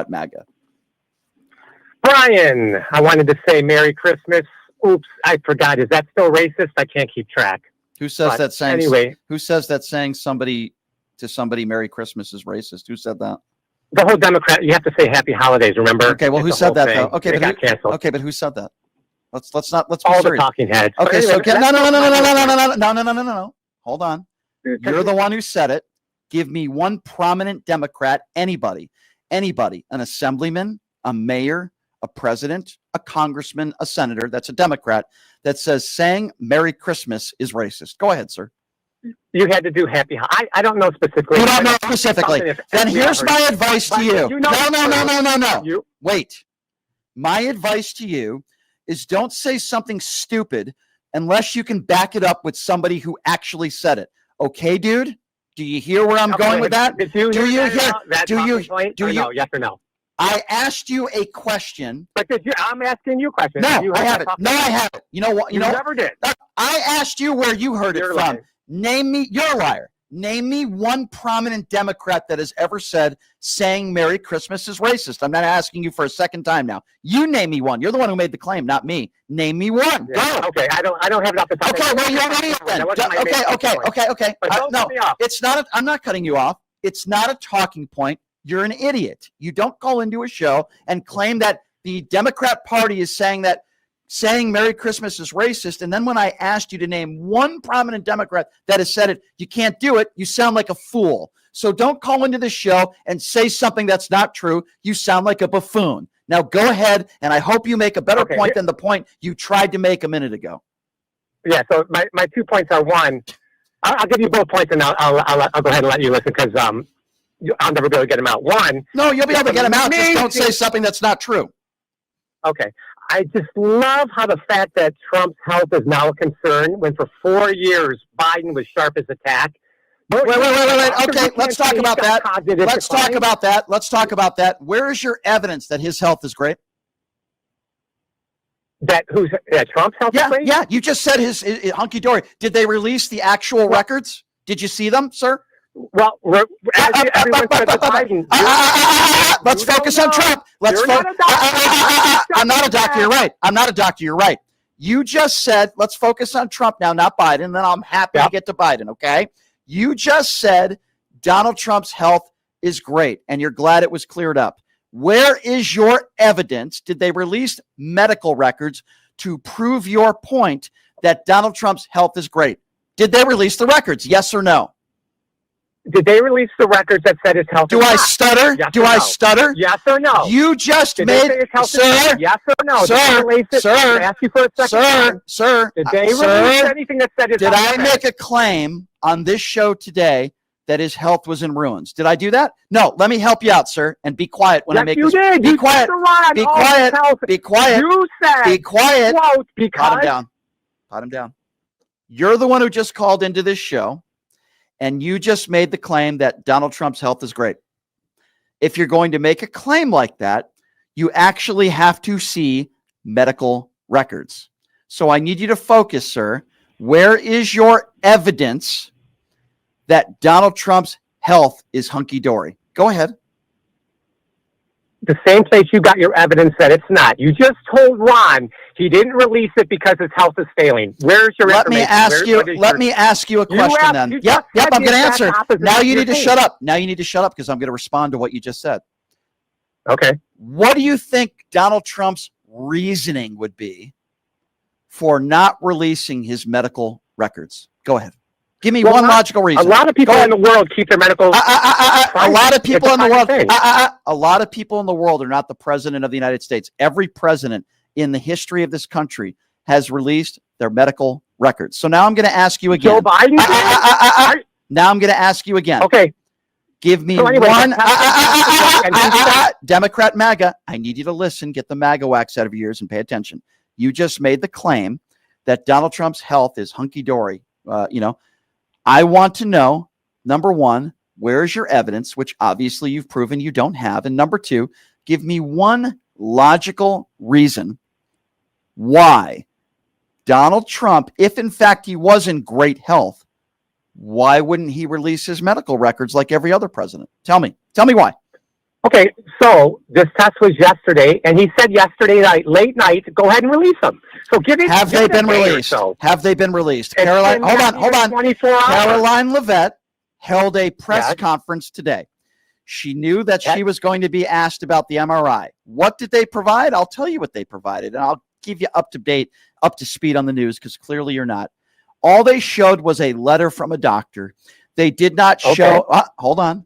Democrat MAGA. Brian, I wanted to say Merry Christmas. Oops, I forgot. Is that still racist? I can't keep track. Who says that saying? Anyway, who says that saying somebody to somebody Merry Christmas is racist? Who said that? The whole Democrat. You have to say Happy Holidays. Remember? Okay. Well, who said that though? Okay, but got canceled. Okay, but who said that? Let's be all serious. The talking heads. Okay. Anyway, So no. Hold on. You're the one who said it. Give me one prominent Democrat, anybody, an assemblyman, a mayor, a president, a congressman, a senator that's a Democrat that says saying Merry Christmas is racist. Go ahead, sir. You had to do happy. I don't know specifically. You don't know specifically. Then here's my advice to you. No. Wait. My advice to you is don't say something stupid unless you can back it up with somebody who actually said it. Okay, dude? Do you hear where I'm going with that? Do you hear? Yes or no? I asked you a question. But I'm asking you a question. No, I haven't. No, I haven't. You know what? You never did. I asked you where you heard it from. Lying. You're a liar. Name me one prominent Democrat that has ever said saying Merry Christmas is racist. I'm not asking you for a second time now. You name me one. You're the one who made the claim, not me. Name me one. Yeah. Go. Okay, I don't have it off the top. Okay, well, you're an idiot then. Okay. No, it's not. I'm not cutting you off. It's not a talking point. You're an idiot. You don't call into a show and claim that the Democrat Party is saying Merry Christmas is racist. And then when I asked you to name one prominent Democrat that has said it, you can't do it. You sound like a fool. So don't call into the show and say something that's not true. You sound like a buffoon. Now go ahead, and I hope you make a better point than the point you tried to make a minute ago. Yeah, so my 2 points are, one, I'll give you both points, and I'll go ahead and let you listen, because I'll never be able to get them out. One. No, you'll be able to get them out. Just don't say something that's not true. Okay. I just love how the fact that Trump's health is now a concern, when for 4 years Biden was sharp as a tack. Wait. Okay, let's talk about that. Where is your evidence that his health is great? Trump's health is great? Yeah, you just said his hunky-dory. Did they release the actual records? Did you see them, sir? Well, everyone said that Biden. Let's focus on Trump. I'm not a doctor. You're right. You just said, let's focus on Trump now, not Biden. Then I'm happy to get to Biden, okay? You just said Donald Trump's health is great, and you're glad it was cleared up. Where is your evidence? Did they release medical records to prove your point that Donald Trump's health is great? Did they release the records? Yes or no? Did they release the records that said his health is I stutter? Yes I stutter? Yes or no? You just made, sir. Yes or no? Sir. Ask you for a second. Sir. Did they release anything that said his health? Did I make a claim on this show today that his health was in ruins? Did I do that? No. Let me help you out, sir, and be quiet when I make this. Did. Be quiet. Be quiet. Be quiet. You said. Be quiet. Quote, because. Pot him down. You're the one who just called into this show, and you just made the claim that Donald Trump's health is great. If you're going to make a claim like that, you actually have to see medical records. So I need you to focus, sir. Where is your evidence that Donald Trump's health is hunky-dory? Go ahead. The same place you got your evidence that it's not. You just told Ron he didn't release it because his health is failing. Where's your information? Let me ask you a question then. Yep, I'm going to answer. Now you need to shut up. Because I'm going to respond to what you just said. Okay. What do you think Donald Trump's reasoning would be for not releasing his medical records? Go ahead. Give me one logical reason. A lot of people in the world keep their medical. A lot of people in the world. A lot of people in the world are not the president of the United States. Every president in the history of this country has released their medical records. So now I'm going to ask you again. Joe Biden. Now I'm going to ask you again. Okay. Give me one. Democrat MAGA. I need you to listen. Get the MAGA wax out of your ears and pay attention. You just made the claim that Donald Trump's health is hunky-dory. I want to know, number one, where is your evidence, which obviously you've proven you don't have. And number two, give me one logical reason why Donald Trump, if in fact he was in great health, why wouldn't he release his medical records like every other president? Tell me why. Okay, so this test was yesterday, and he said yesterday night, late night, go ahead and release them. So Have they been released? Have they been released? Caroline, hold on. 24 hours. Caroline Leavitt held a press conference today. She knew that she was going to be asked about the MRI. What did they provide? I'll tell you what they provided, and I'll keep you up to speed on the news, because clearly you're not. All they showed was a letter from a doctor. They did not show. Hold on.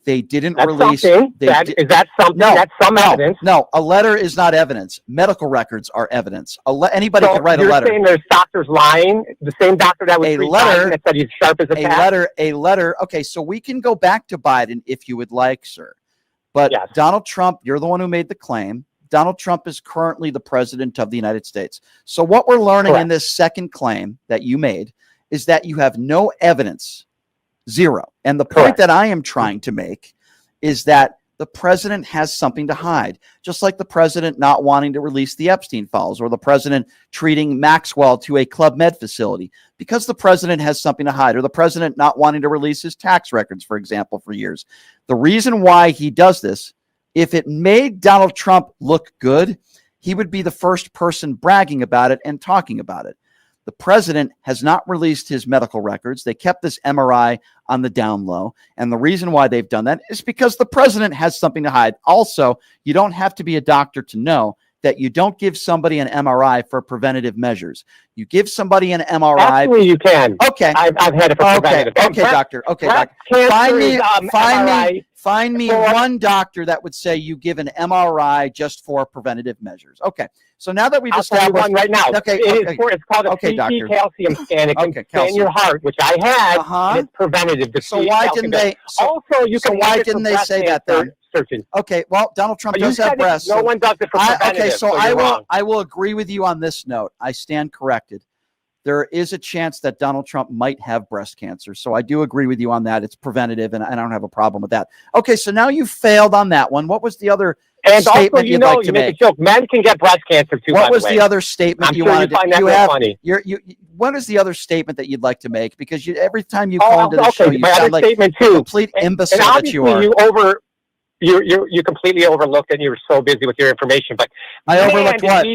They didn't release. Is that something? No, that's some evidence. No, a letter is not evidence. Medical records are evidence. Anybody could write a letter. You're saying there's doctors lying? The same doctor that was that said he's sharp as a tack? A letter. Okay, so we can go back to Biden if you would like, sir. But Donald Trump, you're the one who made the claim. Donald Trump is currently the president of the United States. So what we're learning in this second claim that you made is that you have no evidence. Zero. And the point that I am trying to make is that the president has something to hide, just like the president not wanting to release the Epstein files, or the president treating Maxwell to a Club Med facility because the president has something to hide, or the president not wanting to release his tax records, for example, for years. The reason why he does this, if it made Donald Trump look good, he would be the first person bragging about it and talking about it. The president has not released his medical records. They kept this MRI on the down low. And the reason why they've done that is because the president has something to hide. Also, you don't have to be a doctor to know that you don't give somebody an MRI for preventative measures. You give somebody an MRI. Actually, you can. Okay. I've had it for preventative. Okay, doctor. Okay, doctor. Find me one doctor that would say you give an MRI just for preventative measures. Okay. So now that we've established one right now, it's called a CT doctor. Calcium scan. It can scan your heart, which I had. And it's preventative. So why didn't they? Also, you can. Why didn't they say that then? Searching. Okay. Well, Donald Trump does have breasts. No one does it for preventative. Okay. So I will agree with you on this note. I stand corrected. There is a chance that Donald Trump might have breast cancer. So I do agree with you on that. It's preventative, and I don't have a problem with that. Okay, so now you failed on that one. What was the other statement you'd like to make? A joke. Men can get breast cancer too. What was the other statement you wanted? What is the other statement that you'd like to make? Because every time you call into the show, you sound like a complete imbecile that you are. You completely overlooked it, and you were so busy with your information. But I overlooked what?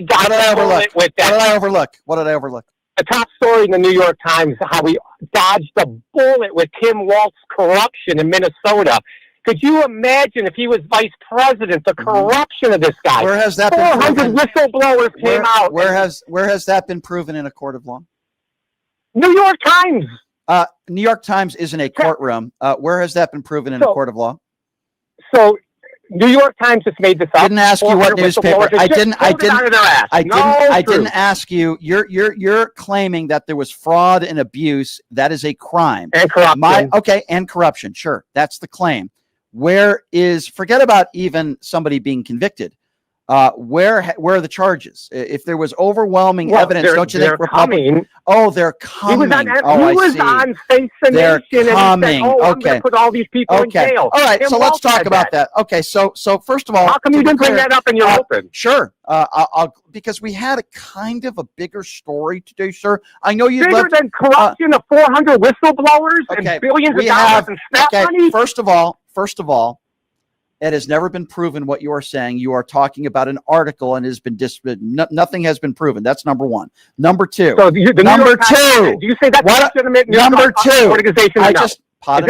What did I overlook? What did I overlook? A top story in the New York Times, how we dodged a bullet with Tim Walz's corruption in Minnesota. Could you imagine if he was vice president, the corruption of this guy? Where has that been proven? 400 whistleblowers came out. Where has that been proven in a court of law? New York Times. New York Times isn't a courtroom. Where has that been proven in a court of law? So New York Times just made this up. Didn't ask you what newspaper. I didn't ask you. You're claiming that there was fraud and abuse. That is a crime. And corruption. And corruption. Sure. That's the claim. Forget about even somebody being convicted. Where are the charges? If there was overwhelming evidence, don't you think Republicans? Oh, they're coming. He was on Face the Nation, and he said, I'm going to put all these people in jail. All right, so let's talk about that. Okay, so first of all, how come you didn't bring that up in your open? Sure, because we had a kind of a bigger story today, sir. I know you bigger than corruption of 400 whistleblowers and billions of dollars in snap money. First of all. It has never been proven what you are saying. You are talking about an article and has been nothing has been proven. That's number one. Number two. So do you say that's legitimate? Number two. Organization I just pot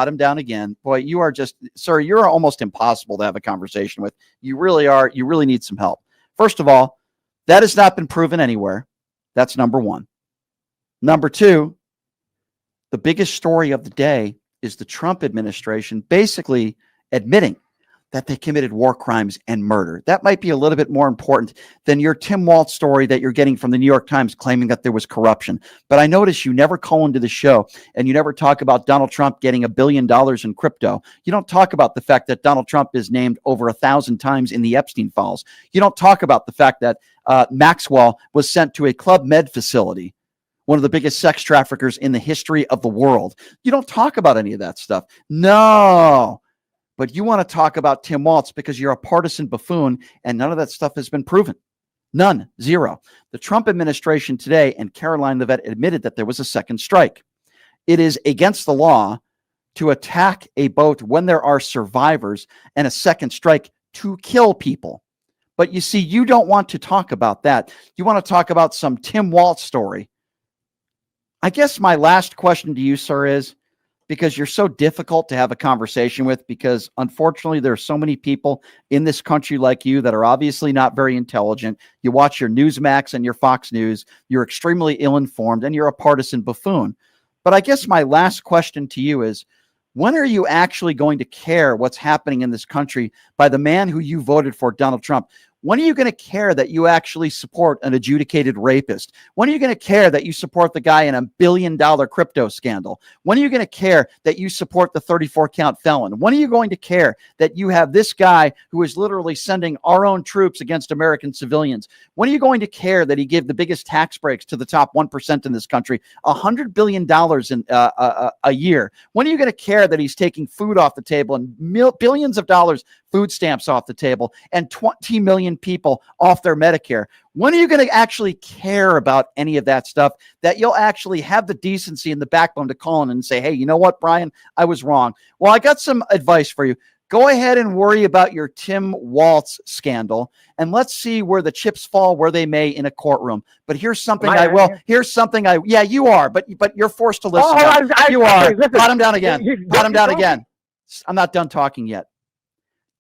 him down again. Boy, you are sir, you're almost impossible to have a conversation with. You really are. You really need some help. First of all, that has not been proven anywhere. That's number one. Number two, the biggest story of the day is the Trump administration basically admitting that they committed war crimes and murder. That might be a little bit more important than your Tim Walz story that you're getting from the New York Times claiming that there was corruption. But I notice you never call into the show and you never talk about Donald Trump getting $1 billion in crypto. You don't talk about the fact that Donald Trump is named over 1,000 times in the Epstein files. You don't talk about the fact that Maxwell was sent to a Club Med facility, one of the biggest sex traffickers in the history of the world. You don't talk about any of that stuff. No. But you want to talk about Tim Walz because you're a partisan buffoon, and none of that stuff has been proven. None. Zero. The Trump administration today, and Caroline Leavitt admitted that there was a second strike. It is against the law to attack a boat when there are survivors and a second strike to kill people. But you see, you don't want to talk about that. You want to talk about some Tim Walz story. I guess my last question to you, sir, is, because you're so difficult to have a conversation with, because unfortunately there are so many people in this country like you that are obviously not very intelligent. You watch your Newsmax and your Fox News. You're extremely ill-informed, and you're a partisan buffoon. But I guess my last question to you is, when are you actually going to care what's happening in this country by the man who you voted for, Donald Trump? When are you going to care that you actually support an adjudicated rapist? When are you going to care that you support the guy in $1 billion crypto scandal? When are you going to care that you support the 34-count felon? When are you going to care that you have this guy who is literally sending our own troops against American civilians? When are you going to care that he gave the biggest tax breaks to the top 1% in this country, $100 billion in a year? When are you going to care that he's taking food off the table and billions of dollars food stamps off the table and 20 million people off their Medicare? When are you going to actually care about any of that stuff, that you'll actually have the decency and the backbone to call in and say, hey, you know what, Brian, I was wrong. Well, I got some advice for you. Go ahead and worry about your Tim Walz scandal, and let's see where the chips fall where they may in a courtroom. But here's something yeah, you are, but you're forced to listen. You are. Bottom down again. Bottom down again. I'm not done talking yet.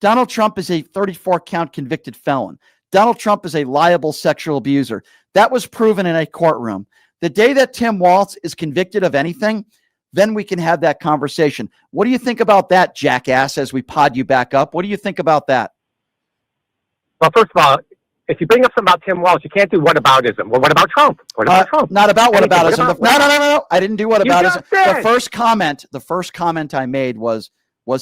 Donald Trump is a 34-count convicted felon. Donald Trump is a liable sexual abuser. That was proven in a courtroom. The day that Tim Walz is convicted of anything, then we can have that conversation. What do you think about that, jackass, as we pod you back up? What do you think about that? Well, first of all, if you bring up something about Tim Walz, you can't do whataboutism. Well, what about Trump? What about Trump? Not about whataboutism. No. I didn't do whataboutism. The first comment I made was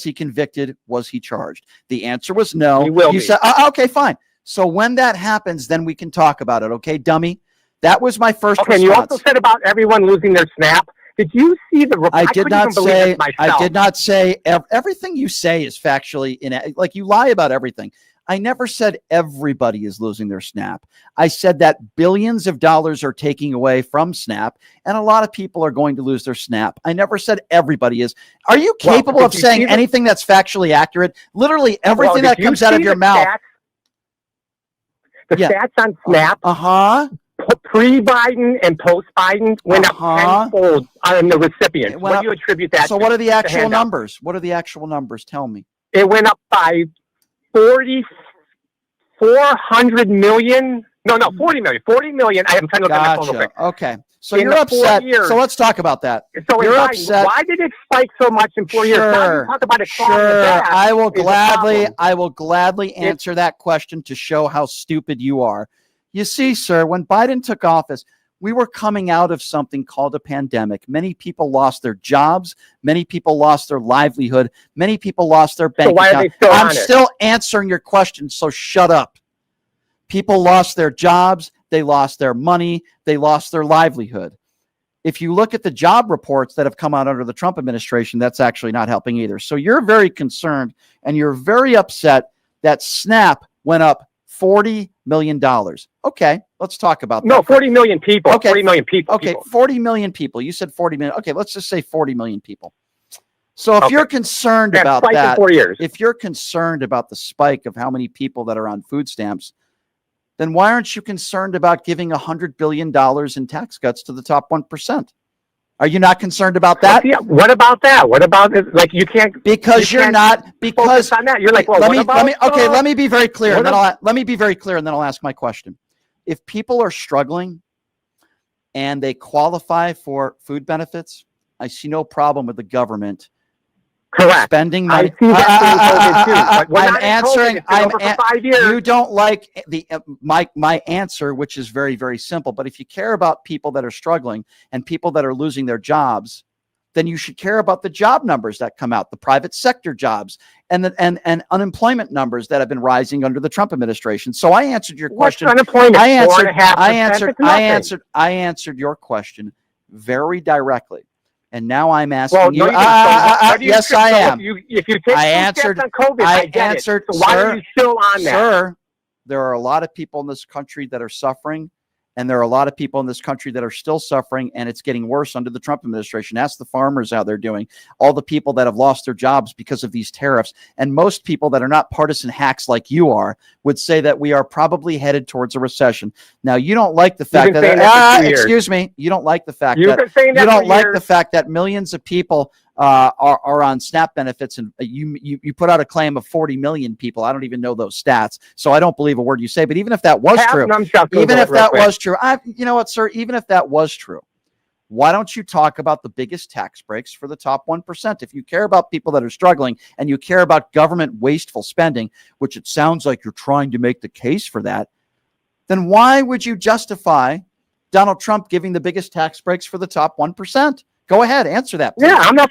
he convicted? Was he charged? The answer was no. He will be. Said, okay, fine. So when that happens, then we can talk about it. Okay, dummy? That was my first response. And you also said about everyone losing their snap. Did you see the report? I did not say everything you say is factually like you lie about everything. I never said everybody is losing their snap. I said that billions of dollars are taking away from Snap, and a lot of people are going to lose their snap. I never said everybody is. Are you capable of saying anything that's factually accurate? Literally everything that comes out of your mouth. The stats on Snap, pre-Biden and post-Biden, went up tenfold on the recipients. What do you attribute that to? So what are the actual numbers? What are the actual numbers? Tell me. It went up by 400 million. No, 40 million. 40 million. I'm trying to look at my phone real quick. Okay. So you're upset. So let's talk about that. So you're upset. Why did it spike so much in 4 years? Now talk about it. I will gladly answer that question to show how stupid you are. You see, sir, when Biden took office, we were coming out of something called a pandemic. Many people lost their jobs. Many people lost their livelihood. Many people lost their bank account. I'm still answering your question, so shut up. People lost their jobs. They lost their money. They lost their livelihood. If you look at the job reports that have come out under the Trump administration, that's actually not helping either. So you're very concerned and you're very upset that Snap went up $40 million. Okay, let's talk about that. No, 40 million people. Okay. 40 million people. Okay, 40 million people. You said 40 million. Okay, let's just say 40 million people. So if you're concerned about that, 4 years. If you're concerned about the spike of how many people that are on food stamps, then why aren't you concerned about giving $100 billion in tax cuts to the top 1%? Are you not concerned about that? What about that? What about it? Like you can't you're not because on that. You're like, well, let me be very clear, and then I'll ask my question. If people are struggling and they qualify for food benefits, I see no problem with the government spending money. I'm answering. You don't like my answer, which is very, very simple. But if you care about people that are struggling and people that are losing their jobs, then you should care about the job numbers that come out, the private sector jobs, and unemployment numbers that have been rising under the Trump administration. So I answered your question. I answered your question very directly. And now I'm asking you. Yes, I am. If you take steps on COVID, I answered. So why are you still on that? Sir, there are a lot of people in this country that are suffering, And there are a lot of people in this country that are still suffering, and it's getting worse under the Trump administration. Ask the farmers how they're doing, all the people that have lost their jobs because of these tariffs. And most people that are not partisan hacks like you are would say that we are probably headed towards a recession. Now, you don't like the fact excuse me, you don't like the fact that millions of people are on SNAP benefits, and you put out a claim of 40 million people. I don't even know those stats, so I don't believe a word you say. But even if that was true, you know what, sir? Even if that was true, why don't you talk about the biggest tax breaks for the top 1%? If you care about people that are struggling and you care about government wasteful spending, which it sounds like you're trying to make the case for that, then why would you justify Donald Trump giving the biggest tax breaks for the top 1%? Go ahead, answer that, please. Yeah, I'm not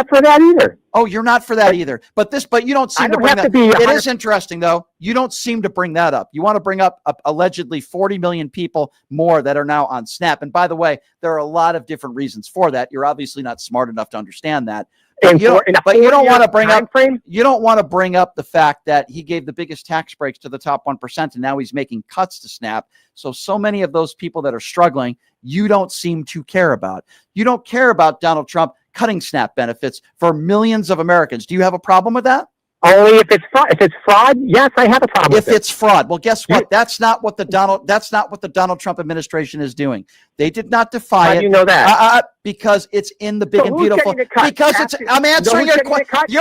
for that either. Oh, you're not for that either. But you don't seem to bring that. It is interesting, though. You don't seem to bring that up. You want to bring up allegedly 40 million people more that are now on SNAP. And by the way, there are a lot of different reasons for that. You're obviously not smart enough to understand that. But you don't want to bring up the fact that he gave the biggest tax breaks to the top 1%, and now he's making cuts to SNAP. So many of those people that are struggling, you don't seem to care about. You don't care about Donald Trump cutting SNAP benefits for millions of Americans. Do you have a problem with that? Only if it's fraud. If it's fraud, yes, I have a problem with it. If it's fraud, well, guess what? That's not what the Donald Trump administration is doing. They did not defy it. How do you know that? Because it's in the big and beautiful. Because I'm answering your question.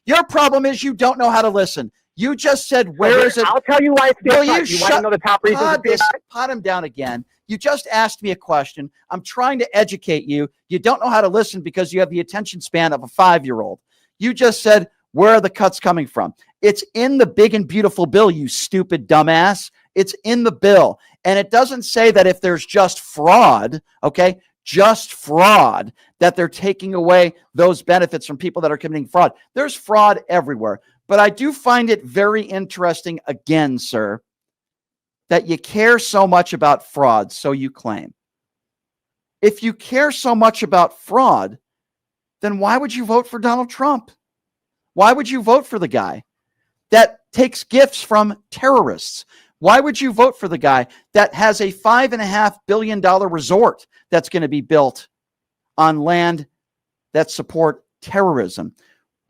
Your problem is you don't know how to listen. You just said, where is it? I'll tell you why it's being cut. You want to know the top reasons? Pot him down again. You just asked me a question. I'm trying to educate you. You don't know how to listen because you have the attention span of a 5-year-old. You just said, where are the cuts coming from? It's in the big and beautiful bill, you stupid dumbass. It's in the bill. And it doesn't say that if there's just fraud, okay, just fraud, that they're taking away those benefits from people that are committing fraud. There's fraud everywhere. But I do find it very interesting, again, sir, that you care so much about fraud, so you claim. If you care so much about fraud, then why would you vote for Donald Trump? Why would you vote for the guy that takes gifts from terrorists? Why would you vote for the guy that has a $5.5 billion resort that's going to be built on land that support terrorism?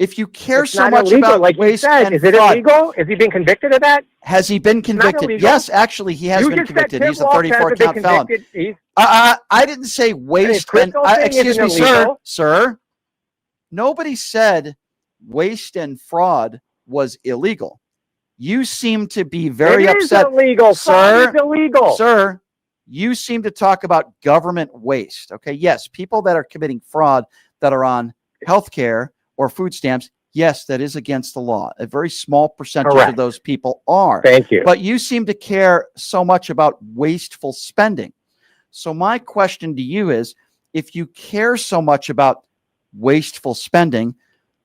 If you care so much about waste and fraud, is it illegal? Is he being convicted of that? Has he been convicted? Yes, actually, he has been convicted. He's a 34-count felon. I didn't say waste and excuse me, sir. Nobody said waste and fraud was illegal. You seem to be very upset. It is illegal, sir. It's illegal. Sir, you seem to talk about government waste. Okay, yes, people that are committing fraud that are on health care or food stamps, yes, that is against the law. A very small percentage of those people are. Thank you. But you seem to care so much about wasteful spending. So my question to you is, if you care so much about wasteful spending,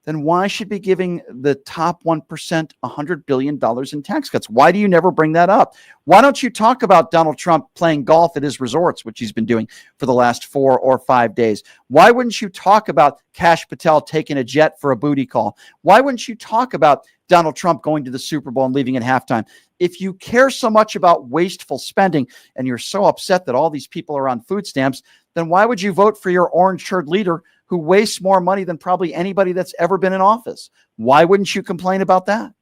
then why should be giving the top 1% $100 billion in tax cuts? Why do you never bring that up? Why don't you talk about Donald Trump playing golf at his resorts, which he's been doing for the last 4 or 5 days? Why wouldn't you talk about Kash Patel taking a jet for a booty call? Why wouldn't you talk about Donald Trump going to the Super Bowl and leaving at halftime? If you care so much about wasteful spending and you're so upset that all these people are on food stamps, then why would you vote for your orange-haired leader who wastes more money than probably anybody that's ever been in office? Why wouldn't you complain about that?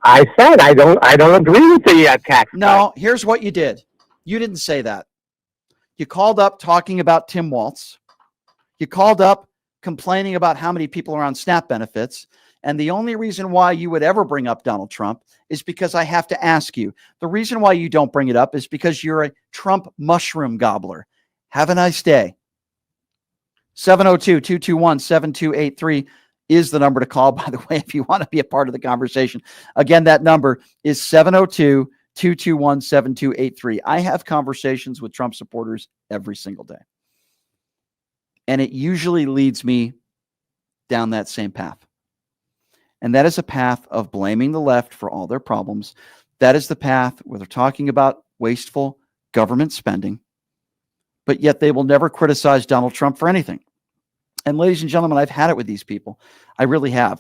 I said I don't agree with the tax. No, here's what you did. You didn't say that. You called up talking about Tim Walz. You called up complaining about how many people are on SNAP benefits. And the only reason why you would ever bring up Donald Trump is because I have to ask you. The reason why you don't bring it up is because you're a Trump mushroom gobbler. Have a nice day. 702-221-7283 is the number to call, by the way, if you want to be a part of the conversation. Again, that number is 702-221-7283. I have conversations with Trump supporters every single day. And it usually leads me down that same path. And that is a path of blaming the left for all their problems. That is the path where they're talking about wasteful government spending, but yet they will never criticize Donald Trump for anything. And ladies and gentlemen, I've had it with these people. I really have.